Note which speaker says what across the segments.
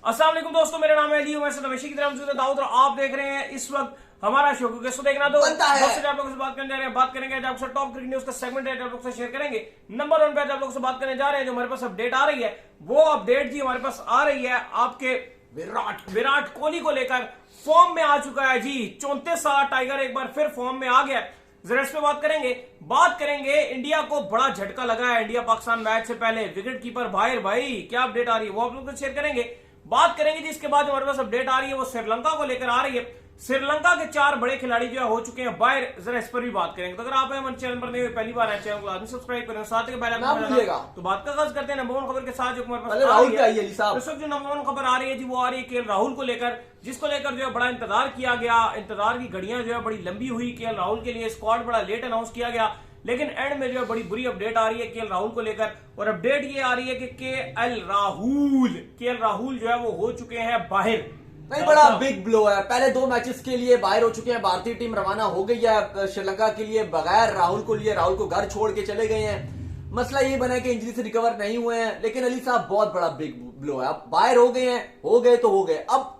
Speaker 1: अस्सलाम वालेकुम दोस्तों, मेरा नाम है अली, मैं हमेशा की तरह मौजूद है दाऊद और आप देख रहे हैं इस वक्त हमारा शो। क्योंकि इसको देखना तो आप लोगों से बात करने जा रहे हैं, बात करेंगे आप लोग टॉप क्रिकेट न्यूज का सेगमेंट है, आप लोग से शेयर करेंगे। नंबर 1 पे आप लोगों से बात करने जा रहे हैं, जो हमारे पास अपडेट आ रही है, वो अपडेट जी हमारे पास आ रही है आपके विराट कोहली को लेकर। फॉर्म में आ चुका है जी, 34 साल टाइगर एक बार फिर फॉर्म में आ गया। जरा इस पे बात करेंगे। इंडिया को बड़ा झटका लगा है इंडिया पाकिस्तान मैच से पहले, विकेट कीपर बाहर। भाई क्या अपडेट आ रही है वो आप लोग से शेयर करेंगे। बात करेंगे जी इसके बाद हमारे पास अपडेट आ रही है वो श्रीलंका को लेकर आ रही है। श्रीलंका के 4 बड़े खिलाड़ी जो है हो चुके हैं बाहर, जरा इस पर भी बात करेंगे। तो अगर आप हमारे चैनल पर नहीं पहली बार है, चैनल को आदमी सब्सक्राइब करें, साथ ही पहले तो बात का आगाज करते हैं नंबर 1 खबर के साथ जो हमारे पास इस वक्त जो नंबर 1 खबर आ रही है जी, वो आ रही है केएल राहुल को लेकर, जिसको लेकर जो है बड़ा इंतजार किया गया। इंतजार की घड़ियां जो है बड़ी लंबी हुई केएल राहुल के लिए। स्क्वाड बड़ा लेट अनाउंस किया गया, लेकिन एंड में जो है बड़ी बुरी अपडेट आ रही है केएल राहुल को लेकर। और अपडेट ये आ रही है कि केएल राहुल जो है वो हो चुके हैं बाहर।
Speaker 2: नहीं, बड़ा बिग ब्लो है। पहले 2 मैचेस के लिए बाहर हो चुके हैं। भारतीय टीम रवाना हो गई है श्रीलंका के लिए बगैर राहुल को लिए। राहुल को घर छोड़ के चले गए हैं। मसला ये बना है कि इंजरी से रिकवर नहीं हुए हैं, लेकिन अली साहब बहुत बड़ा बिग ब्लो है। अब बाहर हो गए हैं, हो गए तो हो गए। अब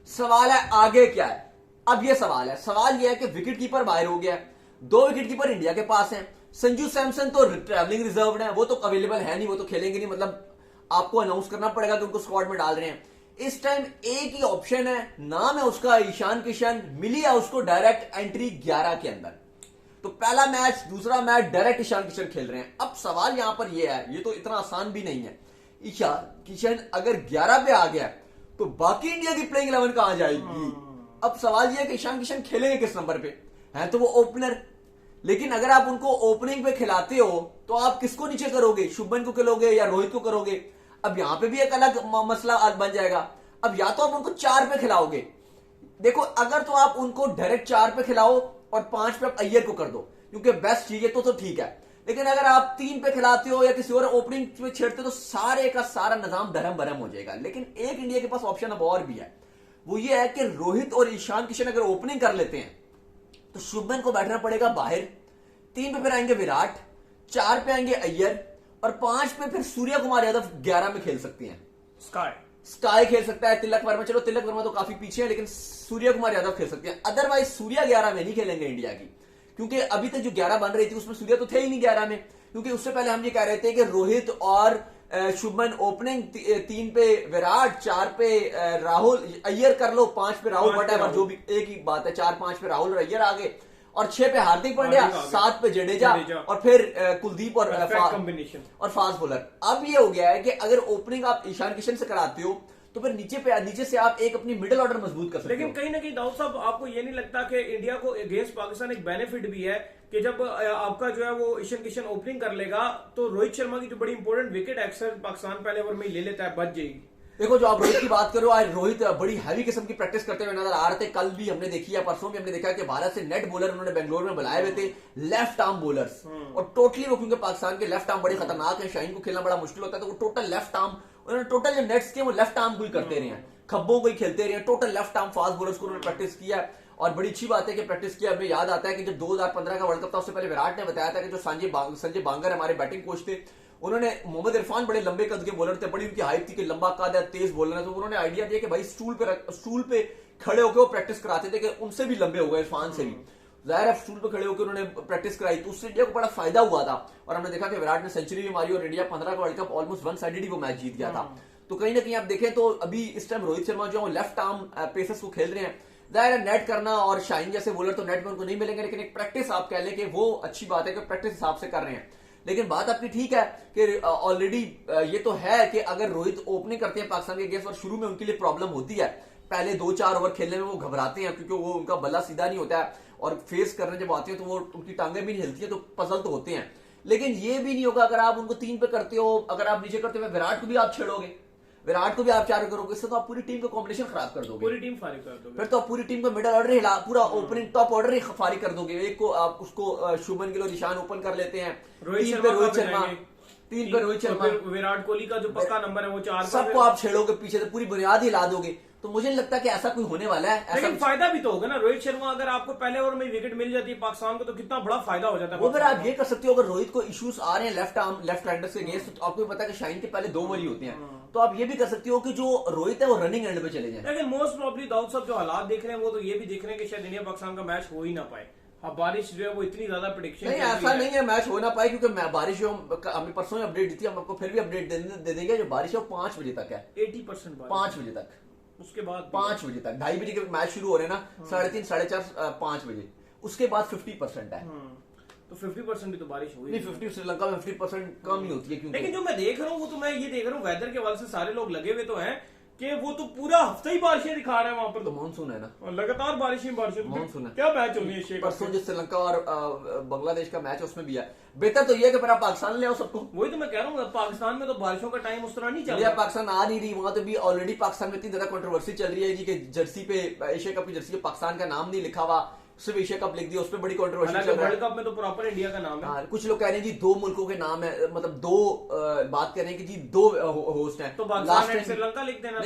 Speaker 2: सवाल है आगे क्या है। अब ये सवाल ये है कि विकेट कीपर बाहर हो गया, 2 विकेट कीपर इंडिया के पास हैं। संजू सैमसन तो ट्रैवलिंग रिजर्व है, वो तो अवेलेबल है नहीं, वो तो खेलेंगे नहीं। मतलब आपको अनाउंस करना पड़ेगा कि उनको स्क्वाड में डाल रहे हैं। इस टाइम एक ही ऑप्शन है, नाम है उसका ईशान किशन। मिली है उसको डायरेक्ट एंट्री 11 के अंदर। तो पहला मैच, दूसरा मैच डायरेक्ट ईशान किशन खेल रहे हैं। अब सवाल यहां पर यह है, ये तो इतना आसान भी नहीं है। ईशान किशन अगर 11 पे आ गया तो बाकी इंडिया की प्लेइंग 11 कहां जाएगी। अब सवाल यह है कि ईशान किशन खेलेंगे किस नंबर पे, है तो वो ओपनर। लेकिन अगर आप उनको ओपनिंग पे खिलाते हो तो आप किसको नीचे करोगे, शुभमन को खिलोगे या रोहित को करोगे। अब यहां पे भी एक अलग मसला बन जाएगा। अब या तो आप उनको 4 पे खिलाओगे, देखो अगर तो आप उनको डायरेक्ट 4 पे खिलाओ और 5 पे आप अय्यर को कर दो, क्योंकि बेस्ट चीज है तो ठीक है। लेकिन अगर आप 3 पे खिलाते हो या किसी और ओपनिंग पे छेड़ते हो तो सारे का सारा निजाम धर्म भरम हो जाएगा। लेकिन एक इंडिया के पास ऑप्शन अब और भी है, वो ये है कि रोहित और ईशान किशन अगर ओपनिंग कर लेते हैं तो शुभमन को बैठना पड़ेगा बाहर। 3 पे फिर आएंगे विराट, 4 पे आएंगे अय्यर और 5 पे फिर सूर्य कुमार यादव 11 में खेल सकते हैं। स्काई खेल सकता है, तिलक वर्मा, चलो तिलक वर्मा तो काफी पीछे है, लेकिन सूर्य कुमार यादव खेल सकते हैं। अदरवाइज सूर्य 11 में नहीं खेलेंगे इंडिया की, क्योंकि अभी तक जो 11 बन रही थी उसमें सूर्य तो थे ही नहीं 11 में। क्योंकि उससे पहले हम ये कह रहे थे कि रोहित और शुभमन ओपनिंग, 3 पे विराट, 4 पे राहुल अय्यर कर लो, 5 पे राहुल, वट जो भी एक ही बात है। 4-5 पे राहुल और अय्यर आ गए और 6 पे हार्दिक पांड्या, 7 पे जडेजा और फिर कुलदीप और कॉम्बिनेशन और फास्ट बॉलर। अब ये हो गया है कि अगर ओपनिंग आप ईशान किशन से कराते हो तो फिर नीचे से आप एक अपनी मिडिल ऑर्डर मजबूत कर सकते हो।
Speaker 1: लेकिन कहीं ना कहीं दाऊद साहब, आपको ये नहीं लगता कि इंडिया को अगेंस्ट पाकिस्तान एक बेनिफिट भी है कि जब आपका जो है वो ईशान किशन ओपनिंग कर लेगा तो रोहित शर्मा की जो बड़ी इंपॉर्टेंट विकेट अक्सर पाकिस्तान पहले ओवर में ले लेता है, बच जाएगी।
Speaker 2: देखो, जो आप रोहित की बात करो, आज रोहित बड़ी हैवी किस्म की प्रैक्टिस करते हुए नजर आ रहे थे। कल भी हमने देखी है, परसों भी हमने देखा कि भारत से नेट बॉलर उन्होंने बेंगलोर में बुलाए हुए थे, लेफ्ट आर्म बॉलर्स। और टोटली वो, क्योंकि पाकिस्तान के लेफ्ट आर्म बड़े खतरनाक है, शाहीन को खेलना बड़ा मुश्किल होता है, तो वो टोटल लेफ्ट आर्म, उन्होंने टोटल जो नेट्स के वो लेफ्ट आर्म को ही करते रहे हैं, खब्बों को ही खेलते रहे, total left arm fast bowlers को उन्होंने प्रैक्टिस किया। और बड़ी अच्छी बात है कि प्रैक्टिस किया। हमें याद आता है कि जब 2015 का वर्ल्ड कप था उससे पहले विराट ने बताया था कि जो संजय बांगर हमारे बैटिंग कोच थे, उन्होंने मोहम्मद इरफान बड़े लंबे कद के बॉलर थे, बड़ी उनकी हाइट थी कि लंबा कद है, तेज बॉलर है, तो उन्होंने आइडिया दिया कि भाई स्टूल पे खड़े होकर वो प्रैक्टिस कराते थे कि उनसे भी लंबे हो गए, इरफान से भी। जाहिर है स्टूल पे खड़े होकर उन्होंने प्रैक्टिस कराई, तो उससे इंडिया को बड़ा फायदा हुआ था। और हमने देखा कि विराट ने सेंचुरी भी मारी और इंडिया 15 का वर्ल्ड कप ऑलमोस्ट 1 साइडेड वो मैच जीत गया था। तो कहीं ना कहीं आप देखें तो अभी इस टाइम रोहित शर्मा जो लेफ्ट आर्म पेसर्स को खेल रहे हैं, जाहिर है नेट करना और शाहीन जैसे बॉलर तो नेट में उनको नहीं मिलेंगे, लेकिन एक प्रैक्टिस आप कह लें कि वो अच्छी बात है कि प्रैक्टिस हिसाब से कर रहे हैं। लेकिन बात आपकी ठीक है कि ऑलरेडी ये तो है कि अगर रोहित ओपनिंग करते हैं पाकिस्तान के अगेंस्ट और शुरू में उनके लिए प्रॉब्लम होती है, पहले 2-4 ओवर खेलने में वो घबराते हैं, क्योंकि वो उनका बल्ला सीधा नहीं होता है और फेस करने जब आते हैं तो वो उनकी टांगें भी नहीं हिलती है, तो पजल तो होते हैं। लेकिन ये भी नहीं होगा अगर आप उनको 3 पे करते हो, अगर आप नीचे करते हो, विराट को भी आप छेड़ोगे, विराट को भी आप 4 करोगे, इससे तो आप पूरी टीम का कॉम्बिनेशन खराब कर दोगे,
Speaker 1: पूरी टीम फारिग कर दोगे।
Speaker 2: फिर तो आप पूरी टीम का मिडिल ऑर्डर हिला, पूरा ओपनिंग टॉप ऑर्डर ही फारिग कर दोगे। एक को आप उसको शुभमन गिल और ईशान ओपन कर लेते हैं, 3 पे रोहित शर्मा, 3 पे रोहित शर्मा,
Speaker 1: विराट कोहली का जो पक्का नंबर है वो 4,
Speaker 2: सबको आप छेड़ोगे पीछे से, पूरी बुनियाद ही हिला दोगे। तो मुझे नहीं लगता कि ऐसा कोई होने वाला है। ऐसा
Speaker 1: लेकिन फायदा भी तो होगा ना, रोहित शर्मा अगर आपको पहले ओवर में विकेट मिल जाती है पाकिस्तान को तो कितना बड़ा फायदा हो जाता है।
Speaker 2: वो फिर आप ये कर सकते हो, अगर रोहित को इश्यूज आ रहे हैं लेफ्ट हैंडर्स के अगेंस्ट, तो आपको पता है कि शाहीन के पहले 2 ओवर ही होते हैं, तो आप ये भी कर सकते हो कि जो रोहित है वो रनिंग एंड पे चले जाए।
Speaker 1: लेकिन मोस्ट प्रॉब्ली दाऊद साहब जो हालात देख रहे हैं वो तो ये भी देख रहे हैं कि शायद इंडिया पाकिस्तान का मैच हो ही ना पाए। अब बारिश जो है वो इतनी ज्यादा प्रेडिक्शन
Speaker 2: नहीं, ऐसा नहीं है मैच हो ना पाए, क्योंकि बारिश हमने परसों ही अपडेट दी थी, हम आपको फिर भी अपडेट दे देंगे। जो बारिश है वो 5 बजे तक है,
Speaker 1: 80%
Speaker 2: 5 बजे तक,
Speaker 1: उसके बाद
Speaker 2: 5 बजे तक, 2:30 बजे के मैच शुरू हो रहे हैं ना, 3:30, 4:30, 5 बजे, उसके बाद 50% है।
Speaker 1: तो 50% भी तो बारिश हुई
Speaker 2: नहीं, 50 श्रीलंका में 50% कम ही होती है, क्योंकि
Speaker 1: लेकिन जो मैं देख रहा हूँ वो तो मैं ये देख रहा हूँ वेदर के हवाले से सारे लोग लगे हुए तो हैं कि वो तो पूरा हफ्ता ही बारिशें दिखा रहे हैं वहां पर,
Speaker 2: तो मानसून है ना,
Speaker 1: और लगातार बारिशें
Speaker 2: मानसून है।
Speaker 1: क्या मैच हो रही है
Speaker 2: परसों जो श्रीलंका और बांग्लादेश का मैच है उसमें भी है। बेहतर तो ये है कि फिर आप पाकिस्तान ले आओ सबको।
Speaker 1: वही तो मैं कह रहा हूँ, पाकिस्तान में तो बारिशों का टाइम उस तरह नहीं चल
Speaker 2: इंडिया
Speaker 1: रहा।
Speaker 2: पाकिस्तान आ नहीं रही, वहां तो भी ऑलरेडी पाकिस्तान में इतनी ज्यादा कंट्रोवर्सी चल रही है जी कि जर्सी पे, एशिया कप की जर्सी पे पाकिस्तान का नाम नहीं लिखा हुआ, सिर्फ एशिया कप लिख दिया, उस पर बड़ी कंट्रोवर्सी चल रही है।
Speaker 1: वर्ल्ड कप में तो प्रॉपर इंडिया का नाम है।
Speaker 2: हाँ, कुछ लोग कह रहे हैं जी 2 मुल्कों के नाम है, मतलब 2 बात कर रहे हैं कि जी 2 होस्ट हैं,
Speaker 1: तो पाकिस्तान एंड श्रीलंका लिख देना।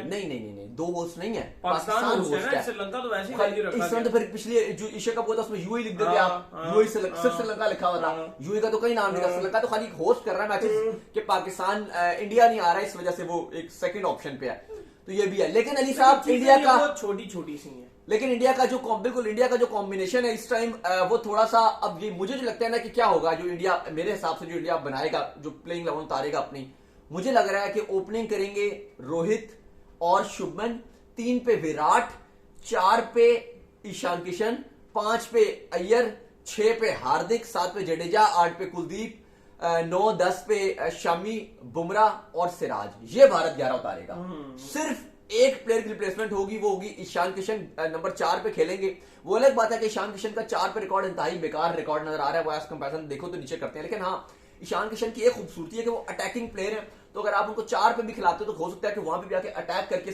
Speaker 2: नहीं, 2 होस्ट नहीं है,
Speaker 1: पाकिस्तान होस्ट है, श्रीलंका तो वैसे ही वैल्यू रखा
Speaker 2: इस तो फिर पिछले जो एशिया कप हुआ था उसमें यूएई लिख देते आप, यूएई सिर्फ श्रीलंका लिखा हुआ था, यूएई का तो कहीं नाम नहीं था, श्रीलंका तो खाली होस्ट कर रहा है मैचेस कि पाकिस्तान इंडिया नहीं आ रहा है, इस वजह से वो एक सेकंड ऑप्शन पे है, तो ये भी है। लेकिन अली साहब इंडिया का
Speaker 1: छोटी छोटी सी है,
Speaker 2: लेकिन इंडिया का जो बिल्कुल इंडिया का जो कॉम्बिनेशन है इस टाइम वो थोड़ा सा, अब ये मुझे जो लगता है ना कि क्या होगा, जो इंडिया मेरे हिसाब से जो इंडिया बनाएगा, जो प्लेइंग 11 उतारेगा अपनी, मुझे लग रहा है कि ओपनिंग करेंगे रोहित और शुभमन, 3 पे विराट, 4 पे ईशान किशन, 5 पे अय्यर, 6 पे हार्दिक, 7 पे जडेजा, 8 पे कुलदीप, 9-10 पे शमी, बुमराह और सिराज। ये भारत 11 उतारेगा। सिर्फ एक प्लेयर की रिप्लेसमेंट होगी, वो होगी ईशान किशन, नंबर 4 पे खेलेंगे। वो अलग बात है कि ईशान किशन का 4 पे रिकॉर्ड इंतहाई बेकार रिकॉर्ड नजर आ रहा है, वो एज कंपैरिजन देखो तो नीचे करते हैं, लेकिन हाँ ईशान किशन की एक खूबसूरती है कि वो अटैकिंग प्लेयर है, तो अगर आप उनको 4 पे भी खिलाते हो तो हो सकता है कि वहां पे भी आके अटैक करके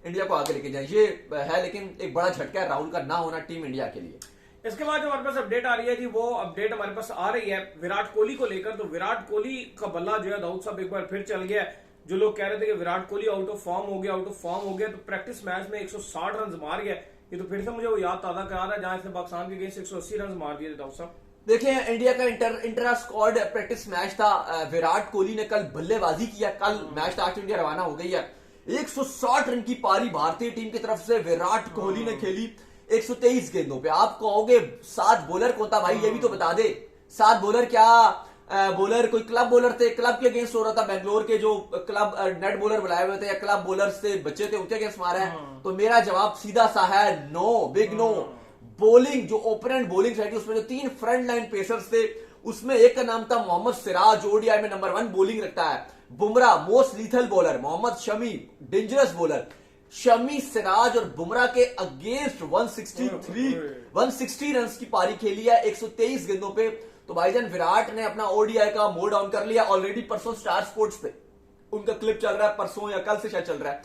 Speaker 2: इंडिया को आगे लेके जाए, ये है। लेकिन एक बड़ा झटका है राहुल का ना होना टीम इंडिया के लिए।
Speaker 1: इसके बाद जो हमारे पास अपडेट आ रही है जी, वो अपडेट हमारे पास आ रही है विराट कोहली को लेकर। तो विराट कोहली का बल्ला जो है दाऊद साहब एक बार फिर चल गया। जो लोग कह रहे थे कि Virat Kohli out of form हो गया, तो प्रैक्टिस मैच में 160 रन मार गया। ये तो फिर से मुझे वो याद ताजा करा रहा है जहां इसने पाकिस्तान के अगेंस्ट 180 रन मार दिए थे दाऊद साहब।
Speaker 2: देखिए इंडिया का इंटर स्क्वाड प्रैक्टिस मैच था, विराट कोहली ने कल बल्लेबाजी किया, कल मैच था, आज इंडिया रवाना हो गई है। 160 रन की पारी भारतीय टीम की तरफ से विराट कोहली ने खेली 123 गेंदों पे। आप कहोगे 7 बॉलर कौन था भाई, ये भी तो बता दे। 7 बॉलर क्या बॉलर कोई क्लब बॉलर थे, क्लब के अगेंस्ट हो रहा था, बैंगलोर के जो क्लब नेट बॉलर बुलाए हुए थे या क्लब बॉलर्स से बच्चे थे उनके अगेंस्ट मारा है। तो मेरा जवाब सीधा सा है नो, बिग नो। बॉलिंग जो ओपन बॉलिंग साइड उसमें जो 3 फ्रंट लाइन पेसर्स थे, उसमें एक का नाम था मोहम्मद सिराज, ओडीआई में नंबर 1 बॉलिंग रखता है। Bumrah most lethal bowler, Mohammed Shami dangerous bowler. Shami, Siraj और बुमराह के अगेंस्ट 160 रन की पारी खेली है 123 गेंदों पे। तो भाईजान विराट ने अपना ओडीआई का मोड ऑन कर लिया ऑलरेडी। परसों स्टार स्पोर्ट्स पे उनका क्लिप चल रहा है, परसों या कल से शायद चल रहा है,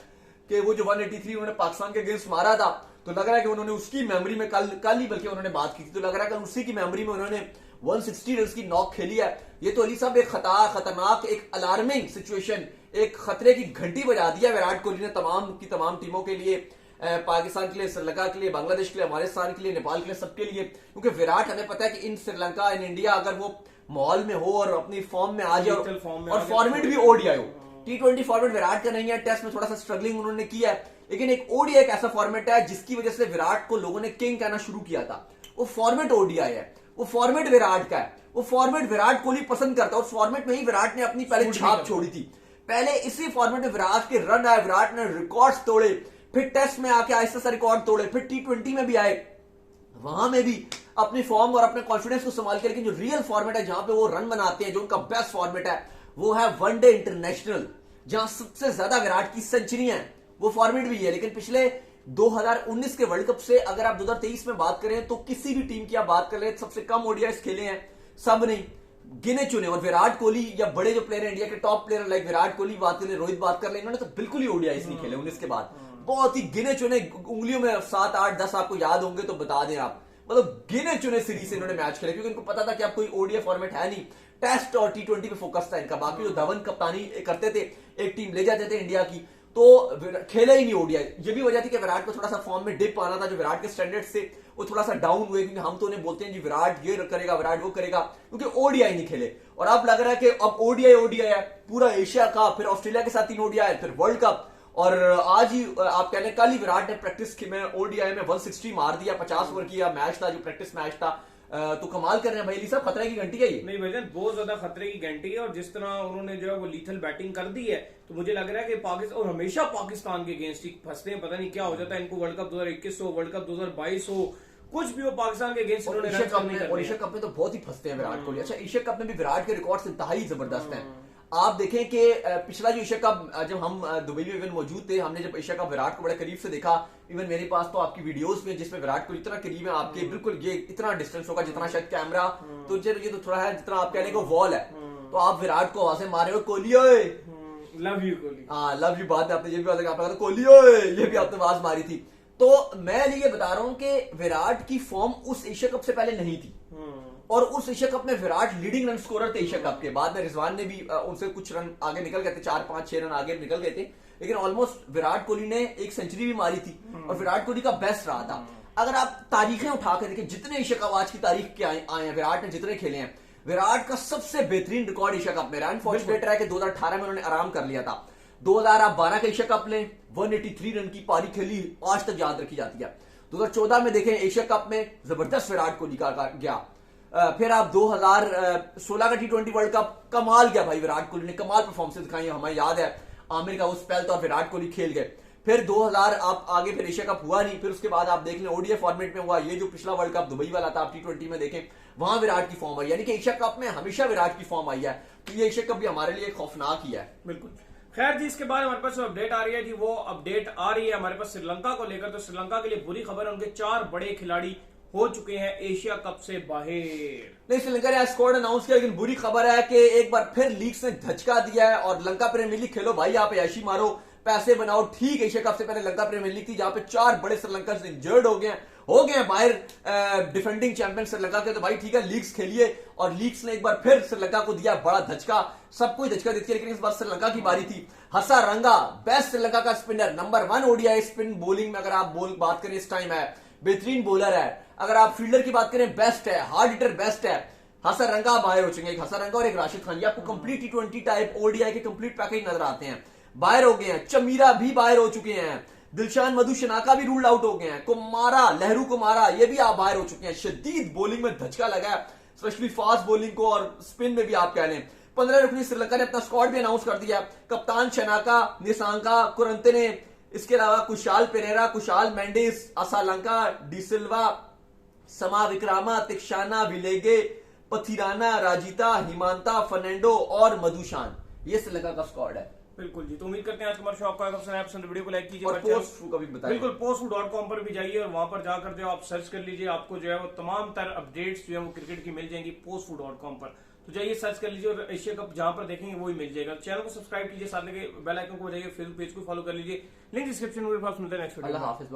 Speaker 2: कि वो जो 183 उन्होंने पाकिस्तान के अगेंस्ट मारा था, तो लग रहा है कि उन्होंने उसकी मेमोरी में कल ही बल्कि उन्होंने बात की थी, तो लग रहा है कि उसी की मेमोरी में उन्होंने 160 रन की नॉक खेली है। ये तो अली साहब एक खतरनाक, एक अलार्मिंग सिचुएशन, एक खतरे की घंटी बजा दिया विराट कोहली ने तमाम टीमों के लिए, पाकिस्तान के लिए, श्रीलंका के लिए, बांग्लादेश के लिए, अफगानिस्तान के लिए, नेपाल के लिए, सबके लिए। क्योंकि विराट हमें पता है कि इन श्रीलंका इन इंडिया अगर वो माहौल में हो और अपनी फॉर्म में आ जाए और फॉर्मेट भी ओडीआई हो, T20 फॉर्मेट विराट का नहीं है, टेस्ट में थोड़ा सा स्ट्रगलिंग उन्होंने किया है, लेकिन एक ओडीआई एक ऐसा फॉर्मेट है जिसकी वजह से विराट को लोगों ने किंग कहना शुरू किया था। वो फॉर्मेट ओडीआई है, वो फॉर्मेट विराट का है, वो फॉर्मेट विराट कोहली पसंद करता है। उस फॉर्मेट में ही विराट ने अपनी पहले छाप छोड़ी थी। पहले इसी फॉर्मेट में विराट के रन आए, विराट ने रिकॉर्ड्स तोड़े, फिर टेस्ट में आके आहिस्ता सा रिकॉर्ड तोड़े, फिर T20 में भी आए, वहां में भी अपनी फॉर्म और अपने कॉन्फिडेंस को संभाल के। लेकिन जो रियल फॉर्मेट है जहां पे वो रन बनाते हैं, जो उनका बेस्ट फॉर्मेट है, वो है वनडे इंटरनेशनल, जहां सबसे ज्यादा विराट की सेंचुरी है, वो फॉर्मेट भी है। लेकिन पिछले 2019 के वर्ल्ड कप से अगर आप 2023 में बात करें तो किसी भी टीम की आप बात कर ले, सबसे कम ओडीआईस खेले हैं सब नहीं, गिने चुने। और विराट कोहली या बड़े जो प्लेयर है इंडिया के top player like Virat Kohli बात कर ले, रोहित बात कर ले, इन्होंने तो बिल्कुल ही ओडीआईस नहीं खेले 19 के बाद। बहुत ही गिने चुने, उंगलियों में 7, 8, 10 आपको याद होंगे तो बता दें आप, मतलब गिने चुने सीरीज से इन्होंने मैच खेले, क्योंकि इनको पता था कि अब कोई ओडीआई फॉर्मेट है नहीं, टेस्ट और T20 पे फोकस था इनका। बाकी जो धवन कप्तानी करते थे, एक टीम ले जाते थे इंडिया की, तो खेला ही नहीं ओडीआई। ये भी वजह थी कि विराट को थोड़ा सा फॉर्म में डिप आना था, जो विराट के स्टैंडर्ड से वो थोड़ा सा डाउन हुए, क्योंकि हम तो उन्हें बोलते हैं जी विराट ये करेगा, विराट वो करेगा, क्योंकि ओडीआई नहीं खेले। और अब लग रहा है कि अब ओडीआई है, पूरा एशिया कप, फिर ऑस्ट्रेलिया के साथ 3 ओडीआई, फिर वर्ल्ड कप, और आज ही आप कह लें कल ही विराट ने प्रैक्टिस में ओडीआई में 160 मार दिया, 50 ओवर किया मैच था, जो प्रैक्टिस मैच था। तो कमाल कर रहे हैं भाई अली साहब, खतरे की घंटी है ये।
Speaker 1: नहीं भाईजान, बहुत ज्यादा खतरे की घंटी है, और जिस तरह उन्होंने जो है वो लीथल बैटिंग कर दी है, तो मुझे लग रहा है कि पाकिस्तान, और हमेशा पाकिस्तान के अगेंस्ट ही फंसते हैं, पता नहीं क्या हो जाता है इनको। वर्ल्ड कप 2021 हो, वर्ल्ड कप 2022 हो, कुछ भी हो, पाकिस्तान के अगेंस्ट
Speaker 2: और एशिया कप में तो बहुत ही फंसते हैं विराट कोहली। अच्छा, एशिया कप में भी विराट के रिकॉर्ड इंतहाई जबरदस्त हैं। आप देखें कि पिछला जो एशिया कप, जब हम दुबई में इवन मौजूद थे, हमने जब एशिया कप विराट को बड़े करीब से देखा, इवन मेरे पास तो आपकी वीडियोस में जिसमें विराट कोहली इतना करीब है आपके, बिल्कुल ये इतना डिस्टेंस होगा जितना शायद कैमरा, तो ये तो थोड़ा है जितना आप कह लेंगे वॉल है, तो आप विराट को आवाजें मारे हो कोहली ओए,
Speaker 1: लव यू कोहली,
Speaker 2: हाँ लव यू, बात है आपने ये भी बात कहा कोहली ओए, ये भी आपने आवाज मारी थी। तो मैं ये बता रहा हूं कि विराट की फॉर्म उस एशिया कप से पहले नहीं थी, और उस एशिया कप में विराट लीडिंग रन स्कोरर थे एशिया कप के। बाद में रिजवान ने भी उनसे कुछ रन आगे निकल गए थे, 4-5-6 रन आगे निकल गए थे, लेकिन ऑलमोस्ट विराट कोहली ने एक सेंचुरी भी मारी थी, और विराट कोहली का बेस्ट रहा था। अगर आप तारीखें उठा कर देखें, जितने एशिया कप आज की तारीख के आए हैं, विराट ने जितने खेले हैं, विराट का सबसे बेहतरीन रिकॉर्ड एशिया कप में, अनफॉर्चुनेट रहा है कि 2018 में उन्होंने आराम कर लिया था। 2012 का एशिया कप लें, 183 रन की पारी खेली, आज तक याद रखी जाती है। 2014 में देखें एशिया कप में जबरदस्त विराट कोहली का गया। फिर आप 2016 का T20 वर्ल्ड कप, कमाल गया भाई, विराट कोहली ने कमाल परफॉर्मेंस दिखाई, हमें याद है आमिर का वो स्पेल था और विराट कोहली खेल गए। फिर 2000 आप आगे फिर एशिया कप हुआ नहीं, फिर उसके बाद आप देख लें ओडीआई फॉर्मेट में हुआ, ये जो पिछला वर्ल्ड कप दुबई वाला था, आप T20 में देखें वहां विराट की फॉर्म आई, यानी कि एशिया कप में हमेशा विराट की फॉर्म आई है। तो ये एशिया कप भी हमारे लिए खौफनाक ही है।
Speaker 1: बिल्कुल। खैर जी, इसके बाद हमारे पास अपडेट आ रही है जी, वो अपडेट आ रही है हमारे पास श्रीलंका को लेकर। तो श्रीलंका के लिए बुरी खबर है, उनके 4 बड़े खिलाड़ी हो चुके हैं एशिया कप से बाहर।
Speaker 2: नहीं, श्रीलंका ने स्क्वाड अनाउंस किया, लेकिन बुरी खबर है कि एक बार फिर लीग्स ने धचका दिया है, और लंका प्रीमियर लीग खेलो भाई, आप ऐशी मारो, पैसे बनाओ। ठीक एशिया कप से पहले लंका प्रीमियर लीग थी, जहां पे 4 बड़े श्रीलंका से इंजर्ड हो गए बाहर, डिफेंडिंग चैंपियन श्रीलंका के। तो भाई ठीक है, लीग्स खेलिए, और लीग्स ने एक बार फिर श्रीलंका को दिया बड़ा धचका, सबको ही धचका देती है, लेकिन इस बार श्रीलंका की बारी थी। हसारंगा बेस्ट श्रीलंका का spinner, number 1 ODI spin bowling में अगर आप बात करें इस टाइम है, बेहतरीन बॉलर है। अगर आप फील्डर की बात करें, बेस्ट है, हार्ड हिटर बेस्ट है। हसारंगा बाहर हो चुके हैं, एक हसारंगा और एक राशिद खान, ये आपको कंप्लीट T20 टाइप ओडीआई के कंप्लीट पैकेज नजर आते हैं, बाहर हो गए हैं। चमीरा भी बाहर हो चुके हैं, दिलशान मधुशनाका भी रूल्ड आउट हो गए हैं, कुमारा, लहरू कुमारा, ये भी आप बाहर हो चुके हैं। शदीद बॉलिंग में धचका लगा है, स्पेशली फास्ट बॉलिंग को, और स्पिन में भी आप कह लें। 15 रुकनी श्रीलंका ने अपना स्क्वाड भी अनाउंस कर दिया, कप्तान शनाका, निसांका, कुरंतने, इसके अलावा कुशाल पेरेरा, कुशाल मेंडिस, असालंका, डिसिल्वा, समा विक्रामा, तिक्षाना, विलेगे, पथिराना, राजिता, हिमांता, फर्नांडो और मधुशान, ये श्रीलंका का स्क्वाड है।
Speaker 1: बिल्कुल जी, तो उम्मीद करते हैं आज हमारे शो आपको पसंद, वीडियो को लाइक कीजिए,
Speaker 2: और पोस्ट कभी बताइए,
Speaker 1: बिल्कुल postfood.com पर भी जाइए, और वहां पर जाकर जो आप सर्च कर लीजिए, आपको जो है वो तमाम तर अपडेट्स जो है वो क्रिकेट की मिल जाएंगी postfood.com पर। तो जाइए सर्च कर लीजिए, और एशिया कप जहां पर देखेंगे वही मिल जाएगा। चैनल को सब्सक्राइब कीजिए, साथ में बेल आइकन को बजाइए, फेसबुक पेज को फॉलो कर लीजिए, लिंक डिस्क्रिप्शन में। मिलते हैं नेक्स्ट वीडियो।
Speaker 2: अल्लाह हाफिज़।